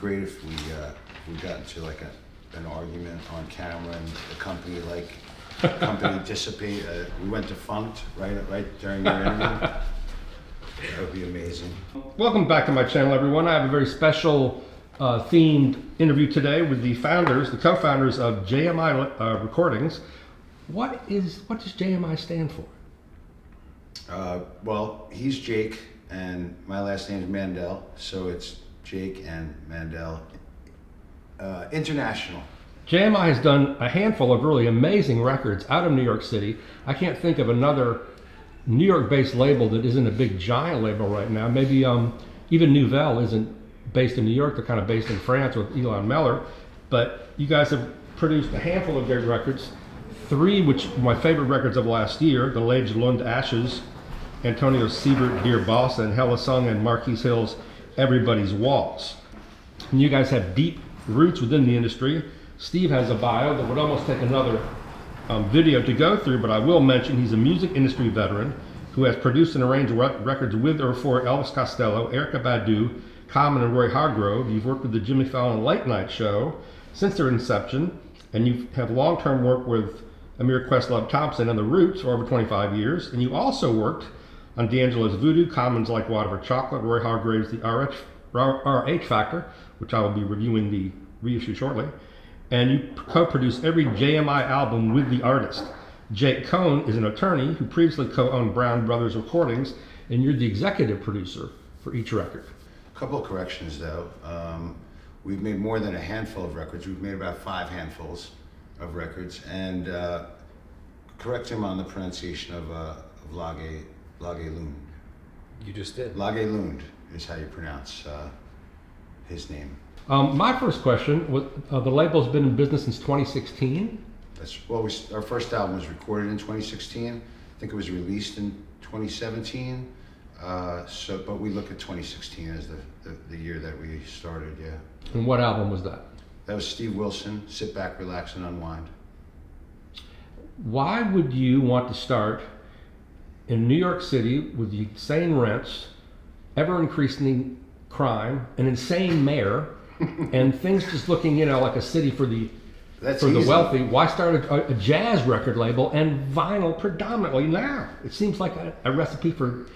great if we got into like an argument on camera and the company dissipate. We went defunct right during your interview. That would be amazing. Welcome back to my channel, everyone. I have a very special themed interview today with the co-founders of JMI Recordings. What does JMI stand for? Well, he's Jake, and my last name is Mandel, so it's Jake and Mandel International. JMI has done a handful of really amazing records out of New York City. I can't think of another New York-based label that isn't a big giant label right now. Maybe even Nouvelle isn't based in New York. They're kind of based in France with Elon Meller. But you guys have produced a handful of great records. 3, which were my favorite records of last year: The Lage Lund Ashes, Antonio Siebert, Dear Boss, and Hella Sung and Marquise Hill's Everybody's Waltz. And you guys have deep roots within the industry. Steve has a bio that would almost take another video to go through, but I will mention he's a music industry veteran who has produced and arranged records with or for Elvis Costello, Erykah Badu, Common, and Roy Hargrove. You've worked with the Jimmy Fallon Late Night Show since their inception, and you have long-term work with Amir Questlove Thompson and the Roots for over 25 years. And you also worked on D'Angelo's Voodoo, Common's Like Water for Chocolate, Roy Hargrave's The RH Factor, which I will be reviewing the reissue shortly. And you co-produce every JMI album with the artist. Jake Cohn is an attorney who previously co-owned Brown Brothers Recordings, and you're the executive producer for each record. A couple of corrections though. We've made more than a handful of records. We've made about 5 handfuls of records, and correct him on the pronunciation of Lage Lund. You just did. Lage Lund is how you pronounce his name. My first question was, the label's been in business since 2016. Our first album was recorded in 2016. I think it was released in 2017. But we look at 2016 as the year that we started, yeah. And what album was that? That was Steve Wilson, Sit Back, Relax, and Unwind. Why would you want to start in New York City with the insane rents, ever-increasing crime, an insane mayor, and things just looking, like a city for the wealthy? Why start a jazz record label and vinyl predominantly now? It seems like a recipe for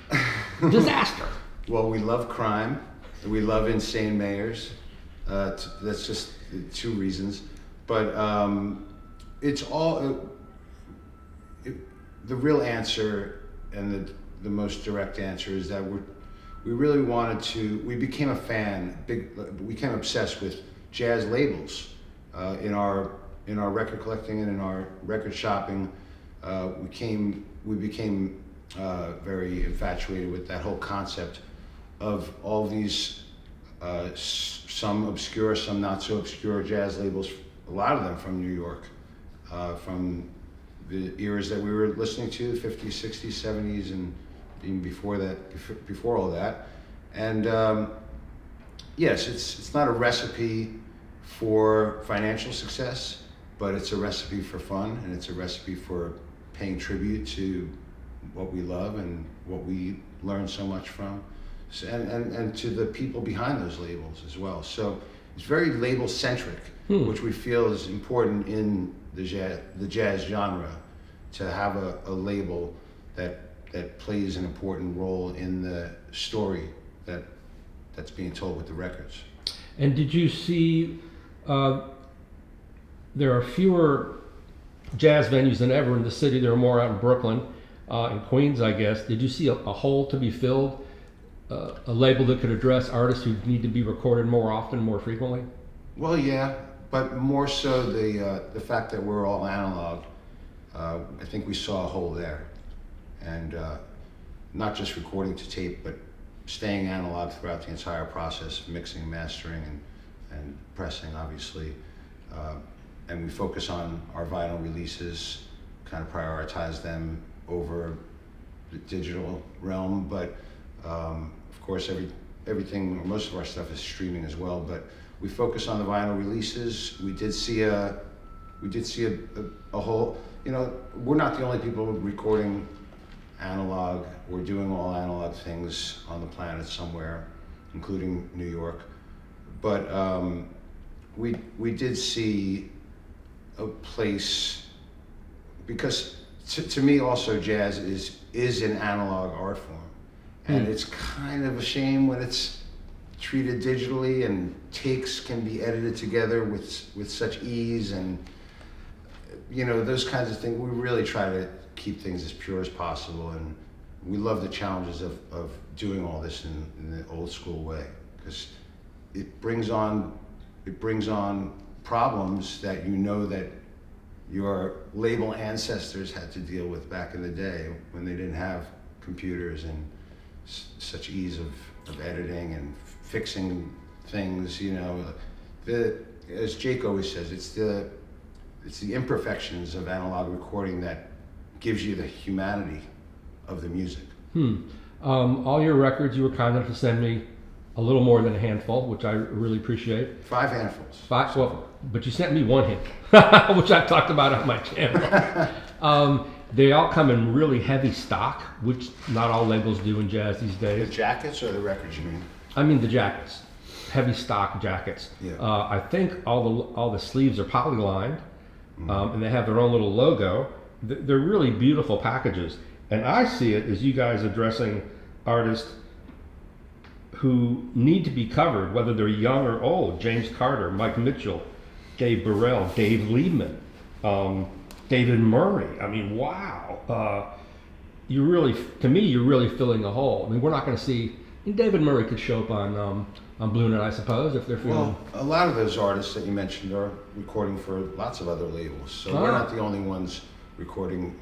disaster. Well, we love crime. We love insane mayors. That's just 2 reasons. But it's all... the real answer and the most direct answer is that we really wanted to... We became a fan, we became obsessed with jazz labels. In our record collecting and in our record shopping, we became very infatuated with that whole concept of all these some obscure, some not so obscure jazz labels, a lot of them from New York, from the eras that we were listening to, 50s, 60s, 70s, and even before that, before all that. And yes, it's not a recipe for financial success, but it's a recipe for fun, and it's a recipe for paying tribute to what we love and what we learn so much from, and to the people behind those labels as well. So it's very label centric, which we feel is important in the jazz genre, to have a label that plays an important role in the story that's being told with the records. And did you see there are fewer jazz venues than ever in the city? There are more out in Brooklyn, in Queens, I guess. Did you see a hole to be filled, a label that could address artists who need to be recorded more often, more frequently? Well, yeah, but more so the fact that we're all analog. I think we saw a hole there, and not just recording to tape, but staying analog throughout the entire process, mixing, mastering, and pressing, obviously. And we focus on our vinyl releases, kind of prioritize them over the digital realm. But of course, everything, or most of our stuff is streaming as well. But we focus on the vinyl releases. We did see a whole. We're not the only people recording analog. We're doing all analog things on the planet somewhere, including New York. but we did see a place, because to me also jazz is an analog art form, and it's kind of a shame when it's treated digitally, and takes can be edited together with such ease, and those kinds of things. We really try to keep things as pure as possible, and we love the challenges of doing all this in the old school way, because it brings on problems that that your label ancestors had to deal with back in the day when they didn't have computers and such ease of editing and fixing things. As Jake always says, it's the imperfections of analog recording that gives you the humanity of the music. All your records, you were kind enough to send me a little more than a handful, which I really appreciate. 5 handfuls. 5, well, but you sent me 1 handful, which I've talked about on my channel. They all come in really heavy stock, which not all labels do in jazz these The days. jackets or the records, you mean? I mean the jackets, heavy stock jackets. Yeah. I think all the sleeves are polylined, and they have their own little logo. They're really beautiful packages, and I see it as you guys addressing artists who need to be covered, whether they're young or old. James Carter, Mike Mitchell, Dave Burrell, Dave Liebman, David Murray. I mean, wow. You're really filling a hole. I mean, we're not going to see. David Murray could show up on Blue Note, I suppose, if they're feeling. Well, a lot of those artists that you mentioned are recording for lots of other labels, so we're not the only ones recording.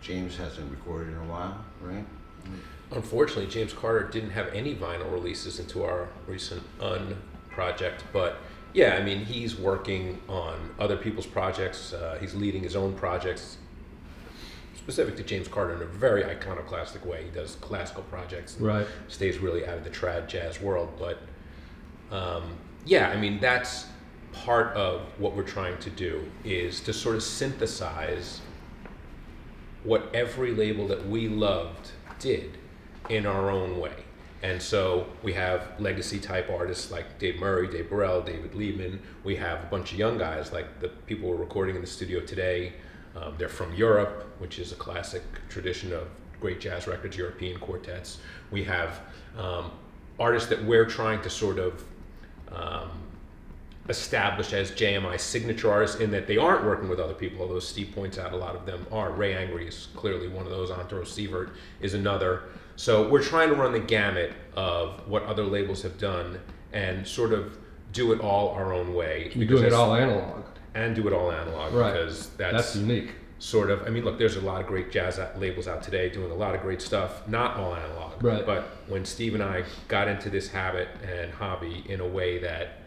James hasn't recorded in a while, right? Unfortunately, James Carter didn't have any vinyl releases into our recent project, but yeah, I mean, he's working on other people's projects. He's leading his own projects specific to James Carter in a very iconoclastic way. He does classical projects, and Right. stays really out of the trad jazz world. But yeah, I mean, that's part of what we're trying to do, is to sort of synthesize what every label that we loved did in our own way. And so we have legacy type artists like Dave Murray, Dave Burrell, David Liebman. We have a bunch of young guys like the people we're recording in the studio today. They're from Europe, which is a classic tradition of great jazz records, European quartets. We have artists that we're trying to sort of establish as JMI signature artists, in that they aren't working with other people, although Steve points out a lot of them are. Ray Angry is clearly one of those. Antero Sievert is another. So we're trying to run the gamut of what other labels have done and sort of do it all our own way. You're doing it all analog. And do it all analog, Right. because That's unique. Sort of, I mean, look, there's a lot of great jazz labels out today doing a lot of great stuff, not all analog. Right. But when Steve and I got into this habit and hobby in a way that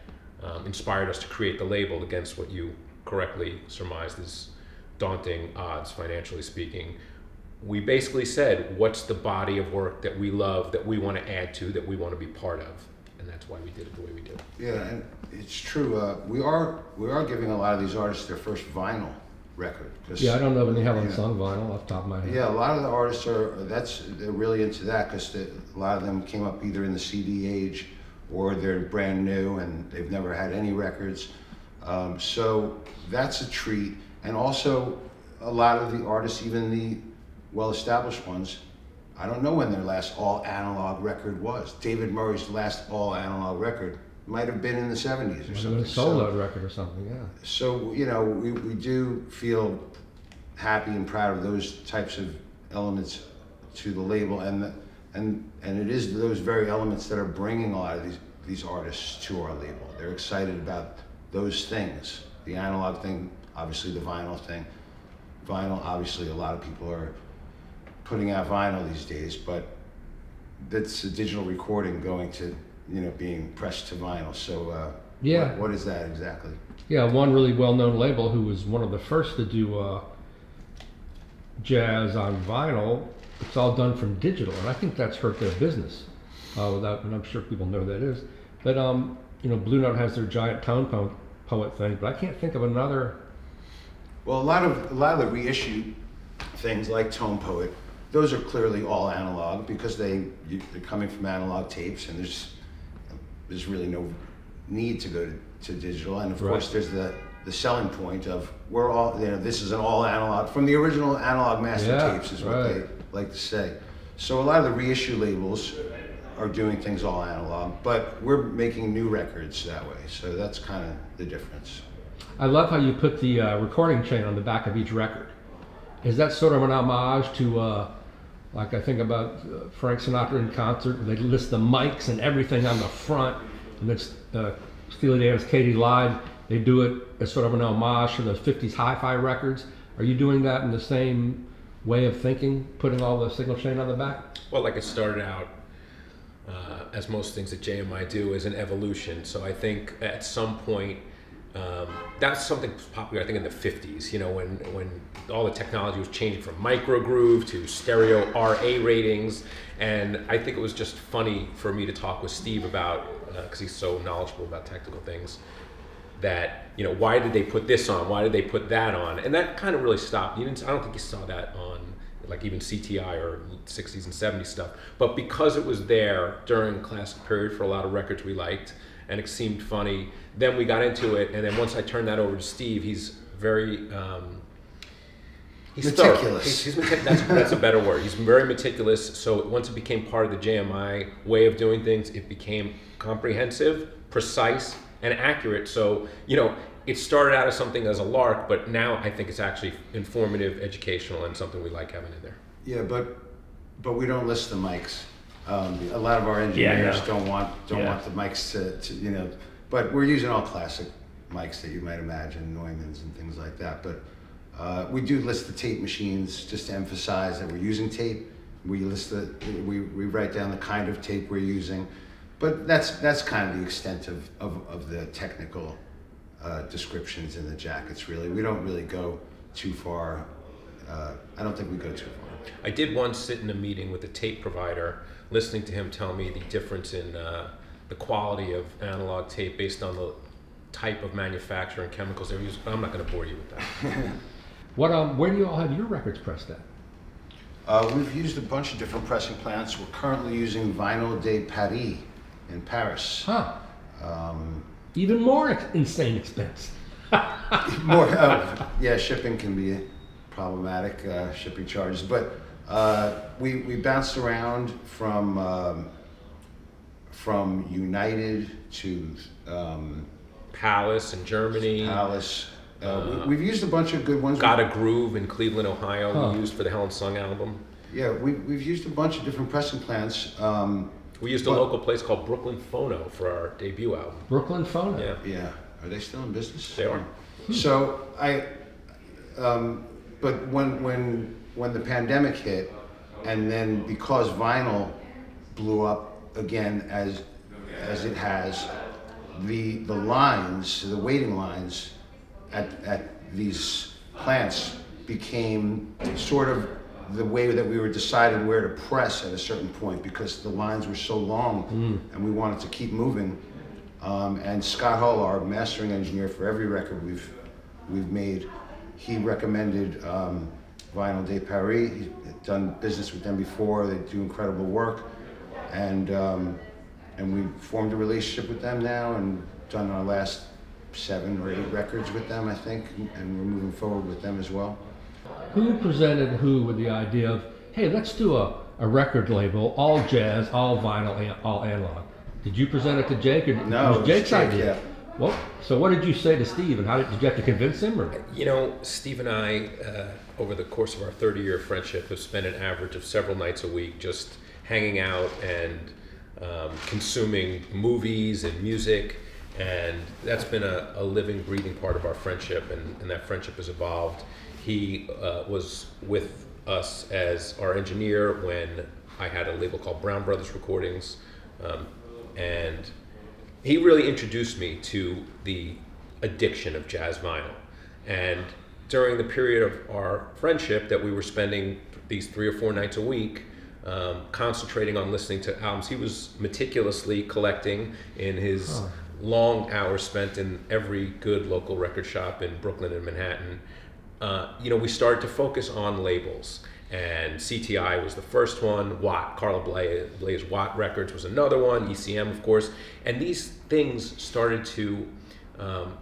inspired us to create the label against what you correctly surmised is daunting odds, financially speaking, we basically said, what's the body of work that we love, that we want to add to, that we want to be part of? And that's why we did it the way we do. Yeah, and it's true. We are giving a lot of these artists their first vinyl record. Yeah, I don't know if they have unsung vinyl off the top of my head. Yeah, a lot of the artists they're really into that, because a lot of them came up either in the CD age or they're brand new and they've never had any records. So that's a treat. And also a lot of the artists, even the well-established ones, I don't know when their last all-analog record was. David Murray's last all-analog record might have been in the 70s or something. A solo record or something, yeah. So, we do feel happy and proud of those types of elements to the label, and it is those very elements that are bringing a lot of these artists to our label. They're excited about those things. The analog thing, obviously the vinyl thing. Vinyl, obviously a lot of people are putting out vinyl these days, but that's a digital recording going to, being pressed to vinyl. So Yeah. what is that exactly? Yeah, one really well-known label who was one of the first to do jazz on vinyl, it's all done from digital, and I think that's hurt their business. And I'm sure people know who that is. But Blue Note has their giant tone poet thing, but I can't think of another. Well, a lot of the reissue things like Tone Poet, those are clearly all analog, because they're coming from analog tapes, and there's there's really no need to go to digital. And of Right. course, there's the selling point of we're all, this is an all analog, from the original analog master Yeah, tapes is what right. they like to say. So a lot of the reissue labels are doing things all analog, but we're making new records that way. So that's kind of the difference. I love how you put the recording chain on the back of each record. Is that sort of an homage to, like I think about Frank Sinatra in concert, where they list the mics and everything on the front, and it's Steely Dan's Katie Live. They do it as sort of an homage to the 50s hi-fi records. Are you doing that in the same way of thinking, putting all the signal chain on the back? Well, like it started out, as most things that JMI do, as an evolution. So I think at some point, that's something popular, I think, in the 50s, when all the technology was changing from microgroove to stereo RA ratings. And I think it was just funny for me to talk with Steve about, because he's so knowledgeable about technical things, that, why did they put this on? Why did they put that on? And that kind of really stopped. I don't think you saw that on like even CTI or 60s and 70s stuff. But because it was there during the classic period for a lot of records we liked, and it seemed funny, then we got into it. And then once I turned that over to Steve, he's very he's meticulous. That's a better word. He's very meticulous. So once it became part of the JMI way of doing things, it became comprehensive, precise, and accurate. So it started out as something as a lark, but now I think it's actually informative, educational, and something we like having in there. Yeah, but we don't list the mics. A lot of our engineers don't want the mics to but we're using all classic mics that you might imagine, Neumanns and things like that. But we do list the tape machines just to emphasize that we're using tape. We list we write down the kind of tape we're using, but that's kind of the extent of the technical descriptions in the jackets. Really, we don't really go too far. I don't think we go too far. I did once sit in a meeting with a tape provider, listening to him tell me the difference in the quality of analog tape based on the type of manufacturer and chemicals they're using. But I'm not going to bore you with that. Where do you all have your records pressed at? We've used a bunch of different pressing plants. We're currently using Vinyl de Paris in Paris. Huh. Even more insane expense. More, shipping can be problematic, shipping charges. But we bounced around from United to Palace in Germany. Palace. We've used a bunch of good ones. Got a Groove in Cleveland, Ohio. We used for the Helen Sung album. Yeah, we've used a bunch of different pressing plants. We used a local place called Brooklyn Phono for our debut album. Brooklyn Phono. Yeah. Yeah. Are they still in business? They are. So but when the pandemic hit, and then because vinyl blew up again as it has, the lines, the waiting lines at these plants became sort of the way that we were deciding where to press at a certain point, because the lines were so long and we wanted to keep moving. And Scott Hull, our mastering engineer for every record we've made, he recommended Vinyl de Paris. He's done business with them before. They do incredible work, and we formed a relationship with them now and done our last 7 or 8 records with them, I think, and we're moving forward with them as well. Who presented who with the idea of, hey, let's do a record label, all jazz, all vinyl, all analog? Did you present it to Jake, or No, it was Jake's Jake, idea? yeah. Well, so what did you say to Steve, and how did you have to convince him? Or? Steve and I, over the course of our 30-year friendship, have spent an average of several nights a week just hanging out and consuming movies and music, and that's been a living, breathing part of our friendship, and that friendship has evolved. He was with us as our engineer when I had a label called Brown Brothers Recordings, and he really introduced me to the addiction of jazz vinyl. And during the period of our friendship that we were spending these 3 or 4 nights a week, concentrating on listening to albums, he was meticulously collecting in his long hours spent in every good local record shop in Brooklyn and Manhattan. We started to focus on labels. and CTI was the first one. Carla Bley's Watt Records was another one. ECM, of course, and these things started to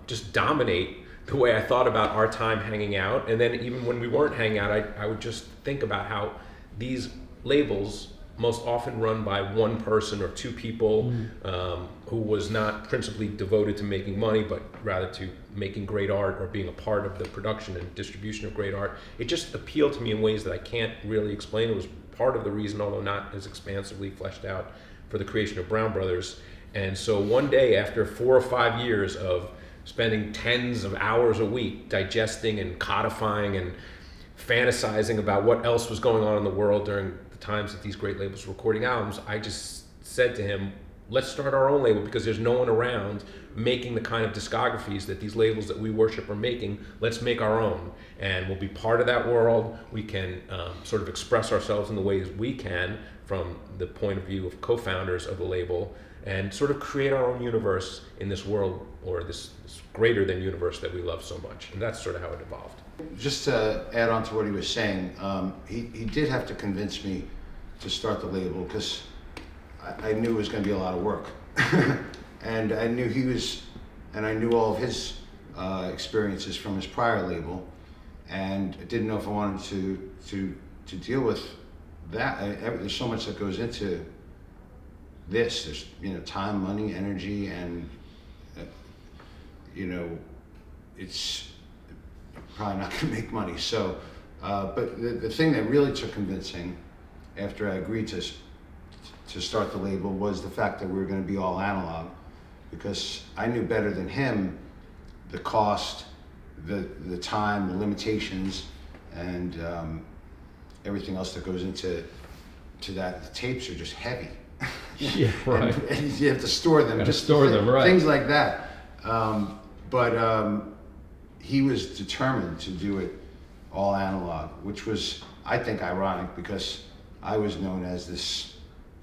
just dominate the way I thought about our time hanging out. And then even when we weren't hanging out, I would just think about how these labels, most often run by one person or two people, who was not principally devoted to making money, but rather to making great art or being a part of the production and distribution of great art. It just appealed to me in ways that I can't really explain. It was part of the reason, although not as expansively fleshed out, for the creation of Brown Brothers. And so one day, after 4 or 5 years of spending tens of hours a week digesting and codifying and fantasizing about what else was going on in the world during the times that these great labels were recording albums, I just said to him, let's start our own label, because there's no one around making the kind of discographies that these labels that we worship are making. Let's make our own, and we'll be part of that world. We can sort of express ourselves in the ways we can from the point of view of co-founders of the label, and sort of create our own universe in this world, or this greater than universe that we love so much. And that's sort of how it evolved. Just to add on to what he was saying, he did have to convince me to start the label, because I knew it was going to be a lot of work. And I knew I knew all of his experiences from his prior label, and I didn't know if I wanted to deal with that. There's so much that goes into this. There's time, money, energy, and it's probably not going to make money. So, but the thing that really took convincing after I agreed to start the label was the fact that we were going to be all analog, because I knew better than him the cost, the time, the limitations, and everything else that goes into that. The tapes are just heavy. Yeah, right. and you have to store them. Right. Things like that. But he was determined to do it all analog, which was, I think, ironic, because I was known as this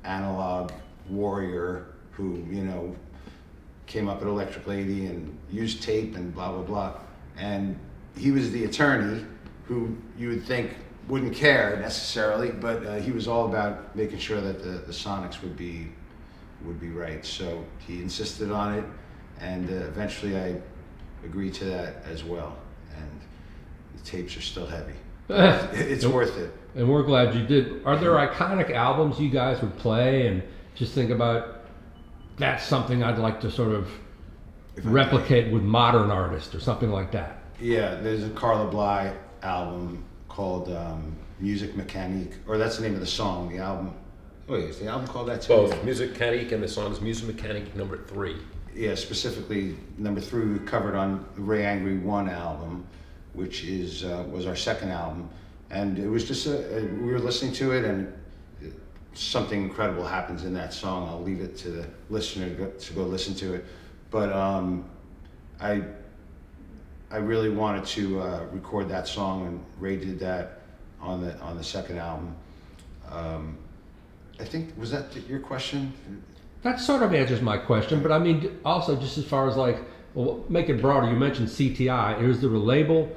analog warrior who, came up at Electric Lady and used tape and blah, blah, blah. And he was the attorney who you would think wouldn't care necessarily, but he was all about making sure that the sonics would be right. So he insisted on it, and eventually I agreed to that as well. And the tapes are still heavy. It's worth it. And we're glad you did. Are there iconic albums you guys would play and just think about, that's something I'd like to sort of replicate with modern artists or something like that? Yeah, there's a Carla Bley album called Musique Mécanique, or that's the name of the song. The album. Wait, is the album called that too? Both Musique Mécanique, and the song is Musique Mécanique number 3. Yeah, specifically number 3 we covered on the Ray Angry 1 album, which was our second album. And it was just we were listening to it, and something incredible happens in that song. I'll leave it to the listener to go listen to it. But I really wanted to record that song, and Ray did that on the second album. I think, was that your question? That sort of answers my question, but I mean, also just as far as make it broader, you mentioned CTI. Is there a label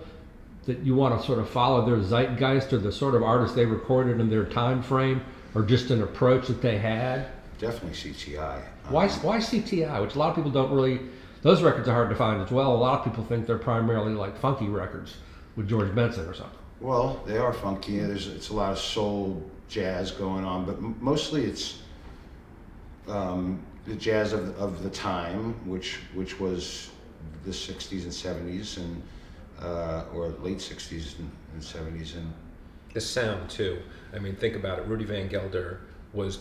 that you want to sort of follow their zeitgeist or the sort of artists they recorded in their time frame, or just an approach that they had? Definitely CTI. Why CTI? Which a lot of people don't really. Those records are hard to find as well. A lot of people think they're primarily like funky records with George Benson or something. Well, they are funky. It's a lot of soul jazz going on, but mostly it's the jazz of the time, which was the 60s and 70s, and or late 60s and 70s, and the sound too. I mean, think about it. Rudy Van Gelder was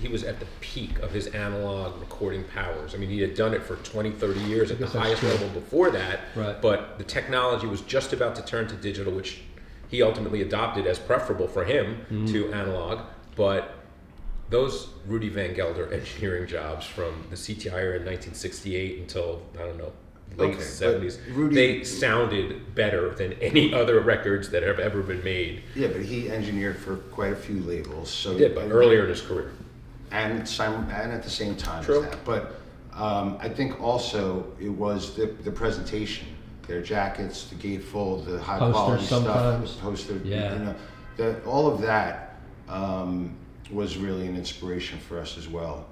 he was at the peak of his analog recording powers. I mean, he had done it for 20, 30 years at the highest level before that, right. But the technology was just about to turn to digital, which he ultimately adopted as preferable for him to analog. But those Rudy Van Gelder engineering jobs from the CTI era in 1968 until, I don't know, late 70s, they sounded better than any other records that have ever been made. Yeah, but he engineered for quite a few labels. So he did, but earlier in his career. And at the same time True. as that. But I think also it was the presentation, their jackets, the gatefold, the high quality sometimes. stuff, the poster. Yeah. all of that was really an inspiration for us as well.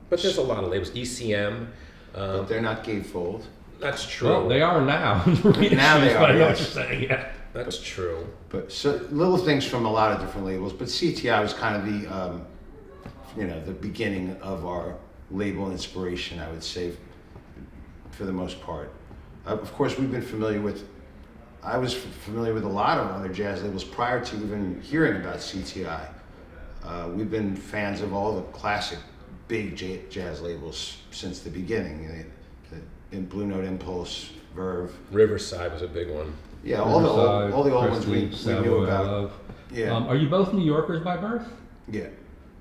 But there's a lot of labels. ECM. But they're not gatefold. That's true. Well, they are now. Now they are, I know what yes. you're saying, yeah. That's true. But so little things from a lot of different labels. But CTI was kind of the beginning of our label inspiration, I would say, for the most part. Of course, we've been I was familiar with a lot of other jazz labels prior to even hearing about CTI. We've been fans of all the classic big jazz labels since the beginning. In Blue Note, Impulse, Verve. Riverside was a big one. Yeah, all the old ones we Prestige, knew about. Love. Yeah. Are you both New Yorkers by birth? Yeah.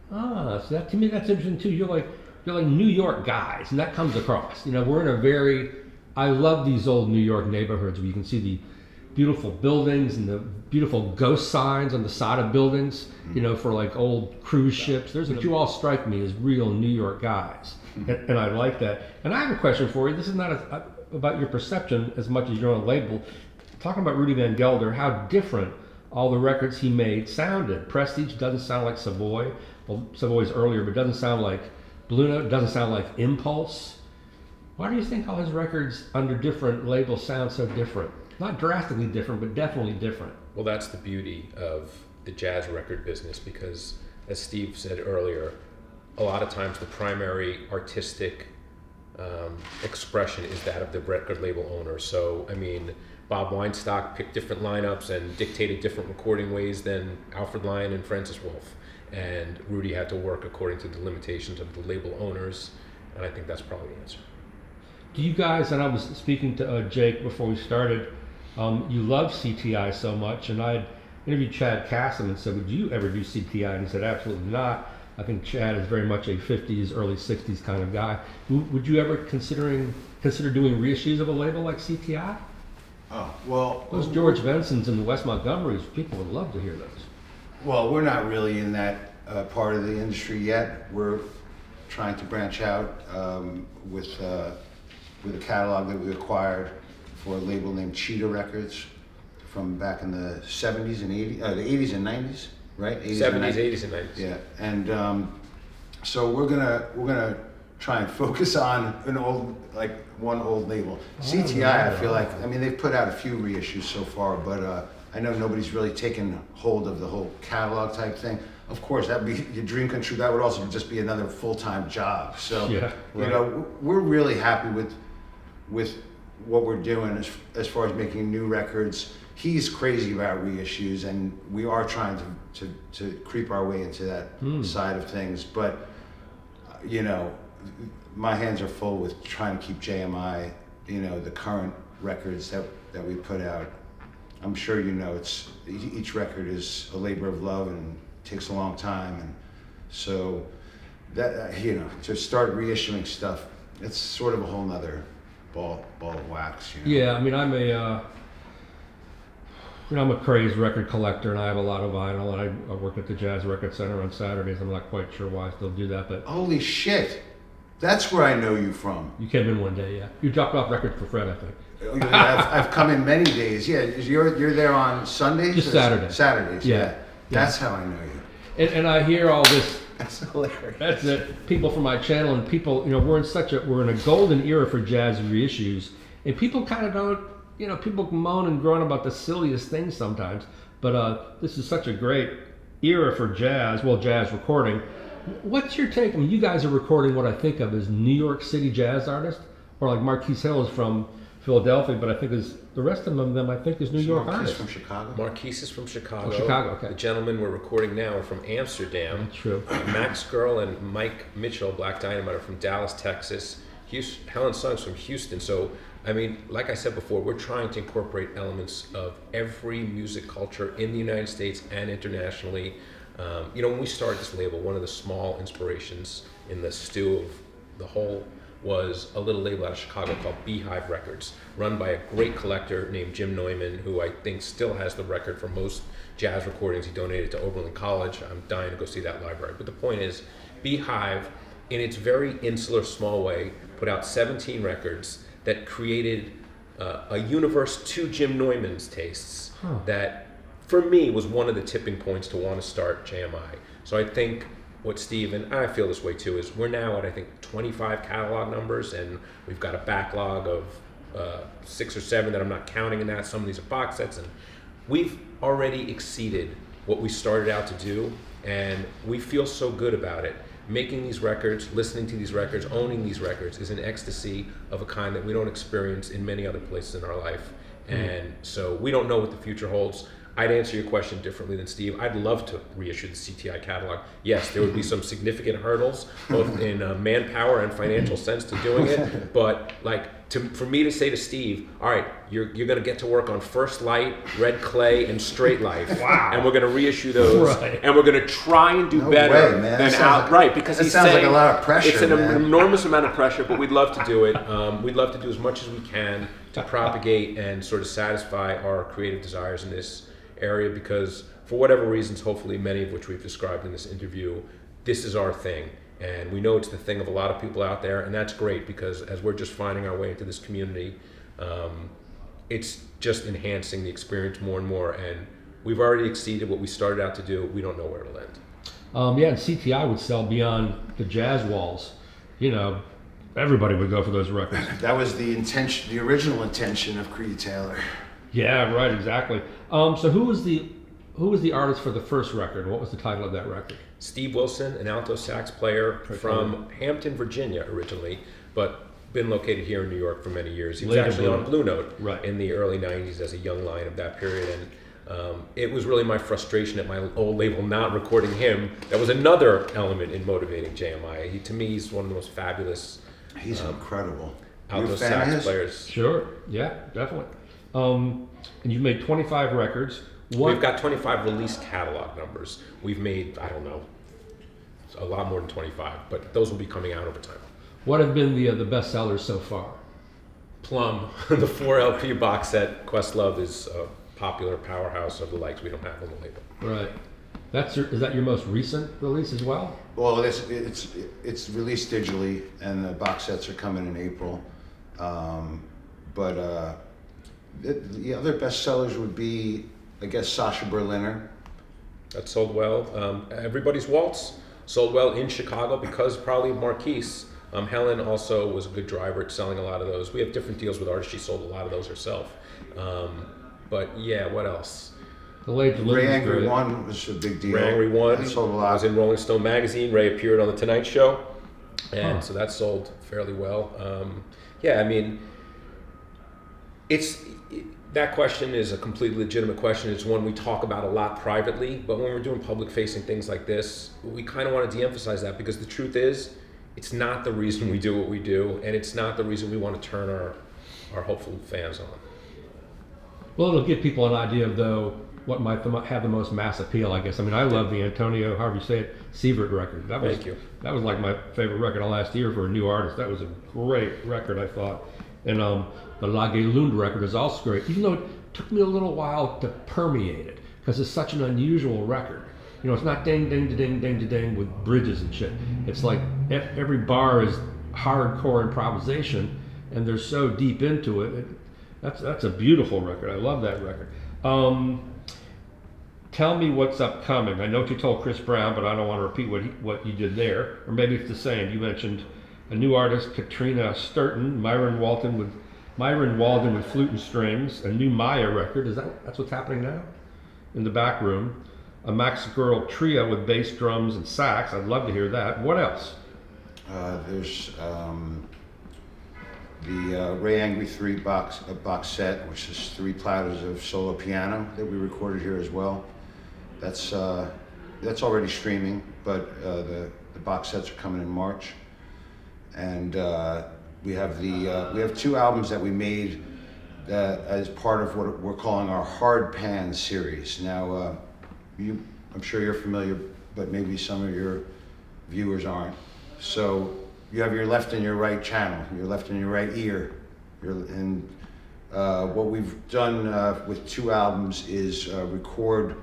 So that, to me, that's interesting too. You're like New York guys, and that comes across. We're in a very. I love these old New York neighborhoods where you can see the beautiful buildings and the beautiful ghost signs on the side of buildings. For like old cruise ships. But you all strike me as real New York guys, and I like that. And I have a question for you. This is not about your perception as much as your own label. Talking about Rudy Van Gelder, how different all the records he made sounded. Prestige doesn't sound like Savoy. Well, Savoy's earlier, but doesn't sound like Blue Note, doesn't sound like Impulse. Why do you think all his records under different labels sound so different? Not drastically different, but definitely different. Well, that's the beauty of the jazz record business, because, as Steve said earlier, a lot of times the primary artistic expression is that of the record label owner. So, I mean, Bob Weinstock picked different lineups and dictated different recording ways than Alfred Lion and Francis Wolff. And Rudy had to work according to the limitations of the label owners, and I think that's probably the answer. Do you guys, and I was speaking to Jake before we started, you love CTI so much, and I interviewed Chad Cassim and said, would you ever do CTI? And he said, absolutely not. I think Chad is very much a 50s, early 60s kind of guy. Would you ever consider doing reissues of a label like CTI? Oh, well. Those George Bensons and Wes Montgomerys, people would love to hear those. Well, we're not really in that part of the industry yet. We're trying to branch out with a catalog that we acquired for a label named Cheetah Records from back in the 70s and 80s, the 80s and 90s, right? 70s, 80s, and 90s. Yeah, and so we're gonna try and focus on one old label. CTI, I feel like, I mean, they've put out a few reissues so far, but I know nobody's really taken hold of the whole catalog type thing. Of course, that'd be your dream come true. That would also just be another full-time job. So, yeah, right. We're really happy with what we're doing as far as making new records. He's crazy about reissues, and we are trying to creep our way into that side of things. But, my hands are full with trying to keep JMI, the current records that we put out. I'm sure it's each record is a labor of love and takes a long time, and so that to start reissuing stuff, it's sort of a whole nother ball of wax. Yeah, I mean, I'm a crazed record collector, and I have a lot of vinyl, and I work at the Jazz Record Center on Saturdays. I'm not quite sure why I still do that, but holy shit, that's where I know you from. You came in one day, yeah. You dropped off records for Fred, I think. I've come in many days. Yeah, you're there on Sundays. Just Saturdays. Saturdays. Yeah. That's how I know you. And I hear all this. That's hilarious. That's it. People from my channel and people, we're in a golden era for jazz reissues, and people kind of don't, people moan and groan about the silliest things sometimes, but this is such a great era for jazz recording. What's your take? I mean, you guys are recording what I think of as New York City jazz artists, or like Marquise Hill is from Philadelphia, but I think the rest of them I think is New York artists. From Chicago. Marquise is from Chicago. Oh, Chicago, okay. The gentlemen we're recording now are from Amsterdam. That's true. Max Girl and Mike Mitchell, Black Dynamite, are from Dallas, Texas. Helen Sung's from Houston. So, I mean, like I said before, we're trying to incorporate elements of every music culture in the United States and internationally. When we started this label, one of the small inspirations in the stew of the whole was a little label out of Chicago called Beehive Records, run by a great collector named Jim Neumann, who I think still has the record for most jazz recordings. He donated to Oberlin College. I'm dying to go see that library. But the point is, Beehive, in its very insular, small way, put out 17 records that created a universe to Jim Neumann's tastes that for me, was one of the tipping points to want to start JMI. So I think what Steve, and I feel this way too, is we're now at, I think, 25 catalog numbers, and we've got a backlog of 6 or 7 that I'm not counting in that. Some of these are box sets, and we've already exceeded what we started out to do, and we feel so good about it. Making these records, listening to these records, owning these records is an ecstasy of a kind that we don't experience in many other places in our life. And so we don't know what the future holds. I'd answer your question differently than Steve. I'd love to reissue the CTI catalog. Yes, there would be some significant hurdles, both in manpower and financial sense, to doing it. But for me to say to Steve, all right, you're going to get to work on First Light, Red Clay, and Straight Life. Wow. And we're going to reissue those. Right. And we're going to try and do better way, man. than That right, because that he's sounds saying like a lot of pressure, it's an man. enormous amount of pressure, but we'd love to do it. We'd love to do as much as we can to propagate and sort of satisfy our creative desires in this area, because for whatever reasons, hopefully many of which we've described in this interview, this is our thing. And we know it's the thing of a lot of people out there, and that's great, because as we're just finding our way into this community, it's just enhancing the experience more and more. And we've already exceeded what we started out to do. We don't know where it'll end. Yeah, and CTI would sell beyond the jazz walls. You know, everybody would go for those records. That was the intention, the original intention of Creed Taylor. Yeah, right, exactly. So who was the artist for the first record? What was the title of that record? Steve Wilson, an alto sax player from Hampton, Virginia originally, but been located here in New York for many years. He was Later actually Blue on Blue Note Right. in the early 90s as a young lion of that period. And it was really my frustration at my old label not recording him. That was another element in motivating JMI. To me, he's one of the most fabulous He's incredible. You alto a fan of sax his? players. Sure, yeah, definitely. And you've made 25 records. We've got 25 release catalog numbers. We've made, I don't know, a lot more than 25, but those will be coming out over time. What have been the best sellers so far? Plum, the 4 LP box set. Questlove is a popular powerhouse of the likes we don't have on the label. Right. Is that your most recent release as well? Well, it's released digitally, and the box sets are coming in April. But the other best sellers would be, I guess, Sasha Berliner. That sold well. Everybody's Waltz sold well in Chicago because probably of Marquise. Helen also was a good driver at selling a lot of those. We have different deals with artists. She sold a lot of those herself. But yeah, what else? The late Ray Angry One was a big deal. Ray Angry One That sold a was lot. in Rolling Stone magazine. Ray appeared on the Tonight Show, and so that sold fairly well. Yeah, I mean, that question is a completely legitimate question. It's one we talk about a lot privately, but when we're doing public-facing things like this, we kind of want to de-emphasize that, because the truth is, it's not the reason we do what we do, and it's not the reason we want to turn our hopeful fans on. Well, it'll give people an idea of, though, what might have the most mass appeal, I guess. I mean, I love the Antonio, however you say it, Sievert record. Thank you. That was like my favorite record of last year for a new artist. That was a great record, I thought. And the Lage Lund record is also great, even though it took me a little while to permeate it, because it's such an unusual record. You know, it's not ding, ding, ding, ding, ding with bridges and shit. It's like every bar is hardcore improvisation, and they're so deep into it. That's a beautiful record. I love that record. Tell me what's upcoming. I know what you told Chris Brown, but I don't want to repeat what you did there. Or maybe it's the same. You mentioned a new artist, Katrina Sturton, Myron Walden with flute and strings, a new Maya record. That's what's happening now? In the back room. A Max Girl trio with bass, drums, and sax. I'd love to hear that. What else? There's the Ray Angry 3 box set, which is 3 platters of solo piano that we recorded here as well. That's already streaming, but the box sets are coming in March. And we have 2 albums that we made as part of what we're calling our Hard Pan series. Now, I'm sure you're familiar, but maybe some of your viewers aren't. So you have your left and your right channel, your left and your right ear. What we've done with 2 albums is record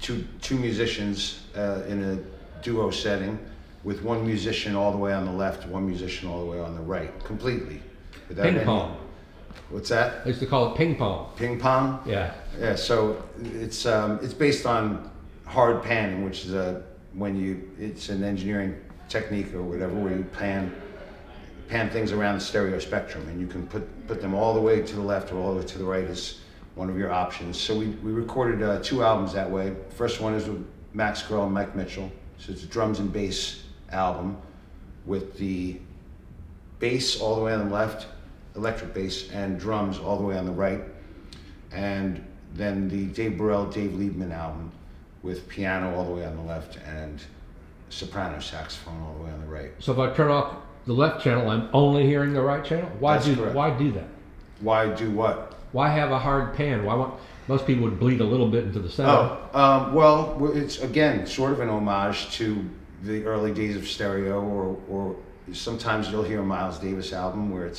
two musicians in a duo setting, with one musician all the way on the left, one musician all the way on the right, completely. Ping pong. What's that? They used to call it ping pong. Ping pong? Yeah. Yeah, so it's based on hard panning, which is it's an engineering technique or whatever, where you pan things around the stereo spectrum, and you can put them all the way to the left or all the way to the right as one of your options. So we recorded 2 albums that way. First one is with Max Grohl and Mike Mitchell. So it's a drums and bass album with the bass all the way on the left, electric bass, and drums all the way on the right. And then the Dave Burrell, Dave Liebman album with piano all the way on the left and soprano saxophone all the way on the right. So if I turn off the left channel, I'm only hearing the right channel? That's correct. Why do that? Why do what? Why have a hard pan? Most people would bleed a little bit into the center. Well, it's again sort of an homage to the early days of stereo, or sometimes you'll hear a Miles Davis album where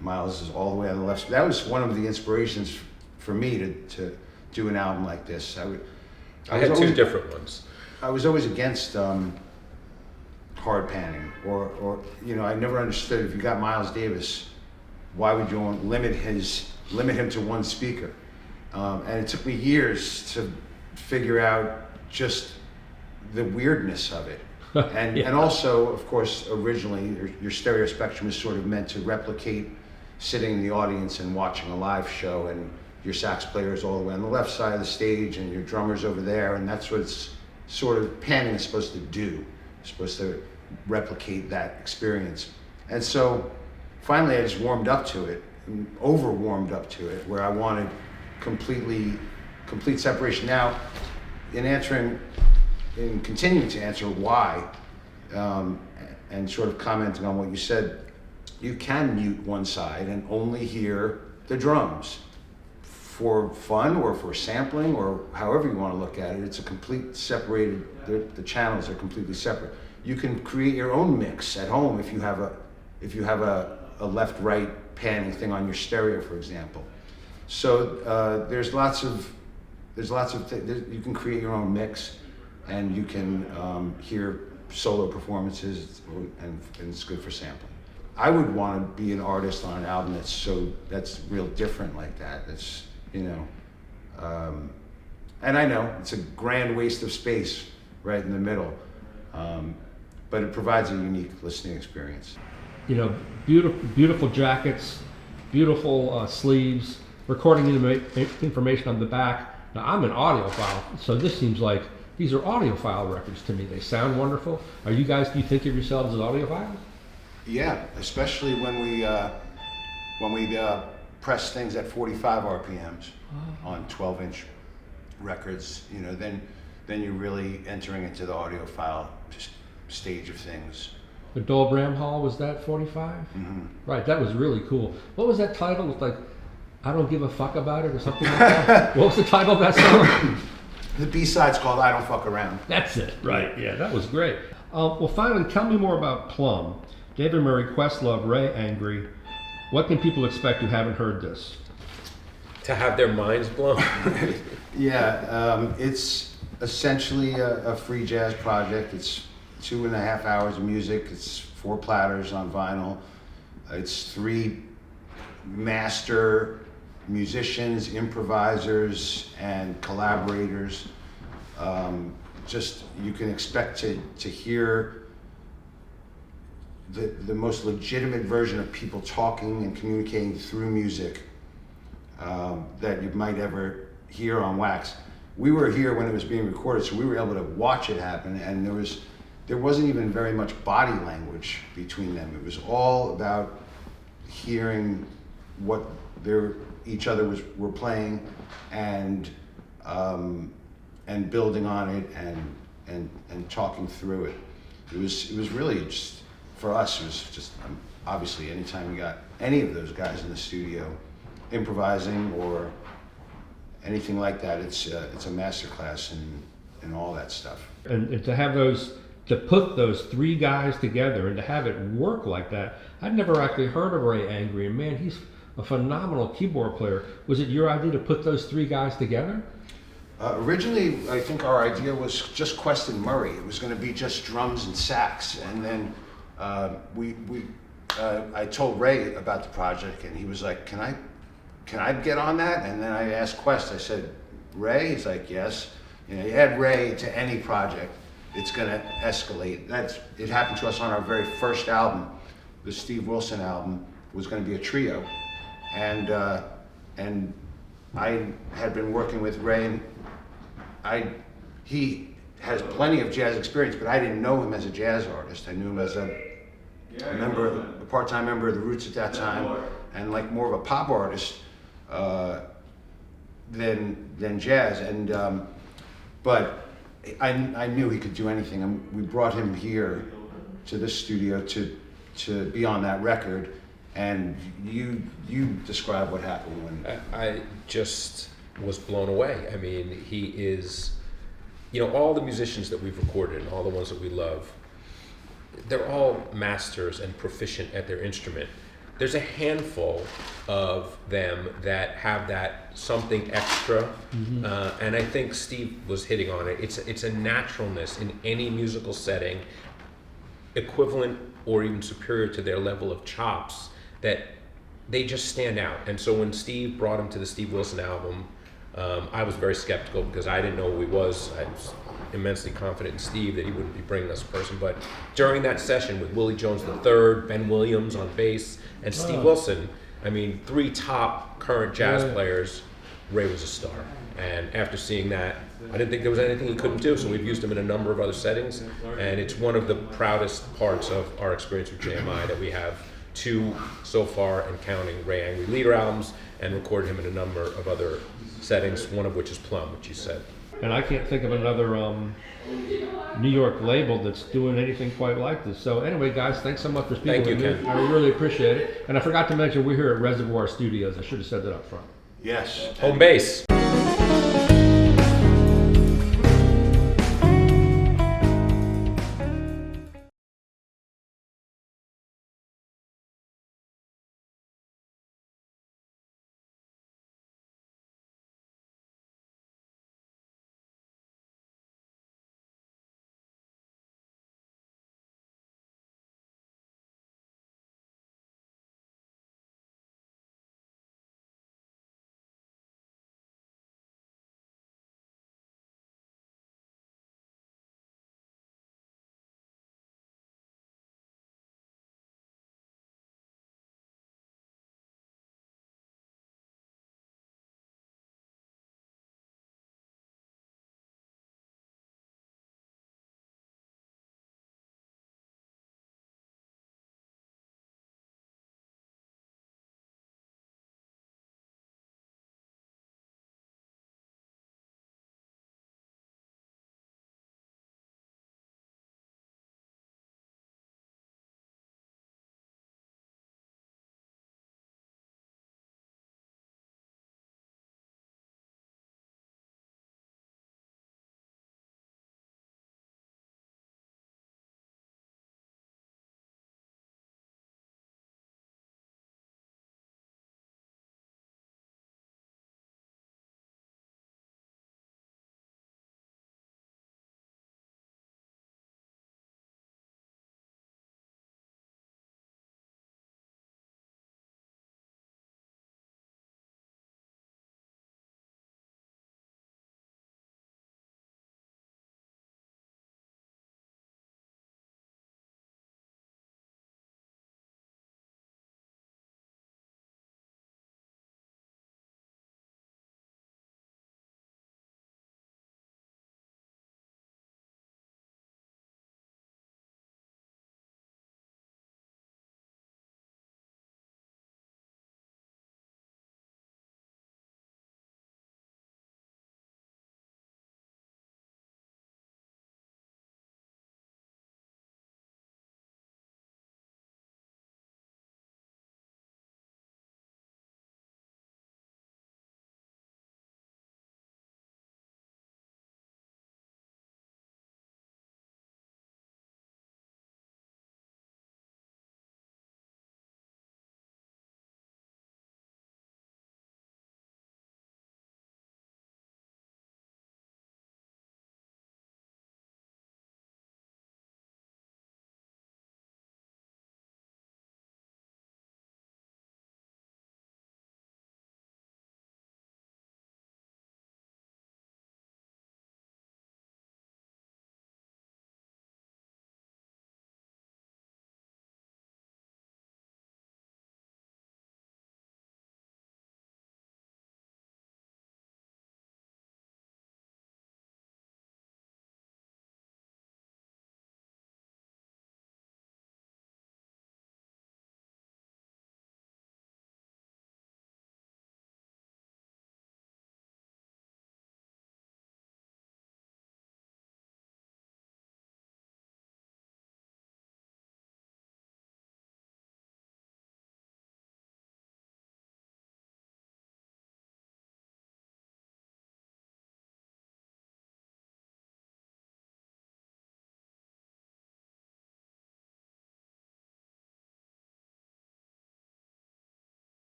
Miles is all the way on the left. That was one of the inspirations for me to do an album like this. I had 2 different ones. I was always against hard panning, or I never understood, if you got Miles Davis, why would you limit him to one speaker? And it took me years to figure out just the weirdness of it. And Yeah. and also, of course, originally your stereo spectrum is sort of meant to replicate sitting in the audience and watching a live show, and your sax player is all the way on the left side of the stage and your drummer's over there, and that's what it's sort of panning is supposed to do. It's supposed to replicate that experience. And so finally I just warmed up to it, over warmed up to it, where I wanted complete separation. Now, in continuing to answer why, and sort of commenting on what you said, you can mute one side and only hear the drums. For fun or for sampling or however you want to look at it, it's a complete separated, the channels are completely separate. You can create your own mix at home if you have a left-right panning thing on your stereo, for example. So there's lots of things. You can create your own mix, and you can hear solo performances, and it's good for sampling. I would want to be an artist on an album that's real different like that. That's and I know it's a grand waste of space right in the middle, but it provides a unique listening experience. Beautiful jackets, beautiful sleeves, recording information on the back. Now, I'm an audiophile, so this seems like these are audiophile records to me. They sound wonderful. Do you think of yourselves as audiophiles? Yeah, especially when we press things at 45 RPMs on 12-inch records. Then you're really entering into the audiophile stage of things. The Dole Bramhall, was that 45? Mm-hmm. Right, that was really cool. What was that title? It was like, I Don't Give a Fuck About It or something like that? What was the title of that song? The B-side's called I Don't Fuck Around. That's it, right. Yeah, that was great. Well, finally, tell me more about Plum. David Murray, Questlove, Ray Angry. What can people expect who haven't heard this? To have their minds blown. Yeah, it's essentially a free jazz project. It's 2.5 hours of music. It's 4 platters on vinyl. It's 3 master musicians, improvisers, and collaborators. You can expect to hear the most legitimate version of people talking and communicating through music that you might ever hear on wax. We were here when it was being recorded, so we were able to watch it happen, and there wasn't even very much body language between them. It was all about hearing what each other were playing, and building on it and talking through it. It was really just, for us, it was just obviously anytime we got any of those guys in the studio improvising or anything like that, it's a masterclass in all that stuff. And to put those 3 guys together and to have it work like that, I'd never actually heard of Ray Angry, and man, he's a phenomenal keyboard player. Was it your idea to put those 3 guys together? Originally, I think our idea was just Quest and Murray. It was going to be just drums and sax, and then we I told Ray about the project, and he was like, "Can I get on that?" And then I asked Quest. I said, "Ray?" He's like, "Yes." You know, you add Ray to any project, it's going to escalate. It happened to us on our very first album, the Steve Wilson album. Was going to be a trio, and I had been working with Ray, and he has plenty of jazz experience, but I didn't know him as a jazz artist. I knew him as a part-time member of the Roots at that time, and like more of a pop artist than jazz. And but I knew he could do anything. And we brought him here to this studio to be on that record. And you describe what happened when I just was blown away. I mean, he is, all the musicians that we've recorded and all the ones that we love, they're all masters and proficient at their instrument. There's a handful of them that have that something extra, and I think Steve was hitting on it. It's a naturalness in any musical setting, equivalent or even superior to their level of chops, that they just stand out. And so when Steve brought him to the Steve Wilson album, I was very skeptical because I didn't know who he was. I was immensely confident in Steve that he wouldn't be bringing us a person. But during that session with Willie Jones III, Ben Williams on bass, and Steve Wilson, I mean, 3 top current jazz players, Ray was a star. And after seeing that, I didn't think there was anything he couldn't do, so we've used him in a number of other settings. And it's one of the proudest parts of our experience with JMI that we have 2 so far, and counting, Ray Angry Leader albums, and recorded him in a number of other settings, one of which is Plum, which you said. And I can't think of another New York label that's doing anything quite like this. So anyway, guys, thanks so much for speaking with me. Ken. I really appreciate it. And I forgot to mention, we're here at Reservoir Studios. I should have said that up front. yes, Home base.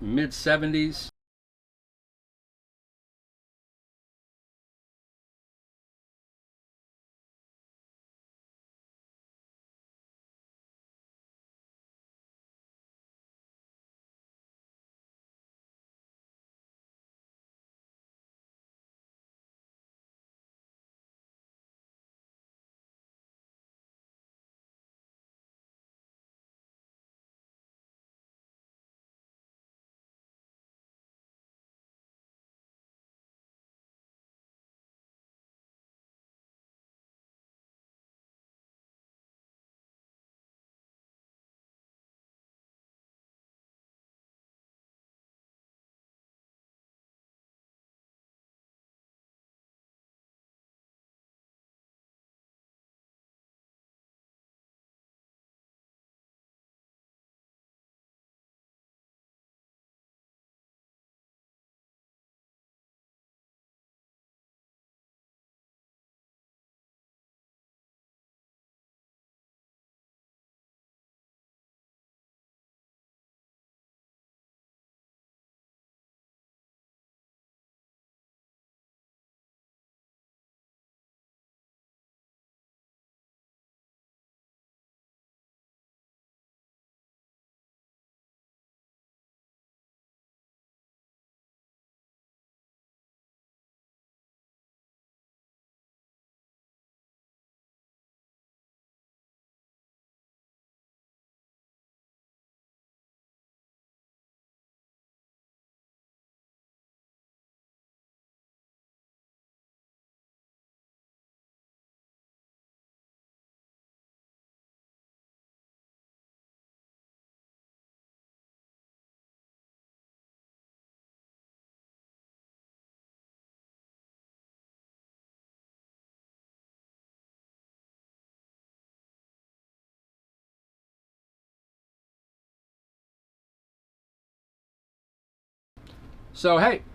mid-70s. So hey,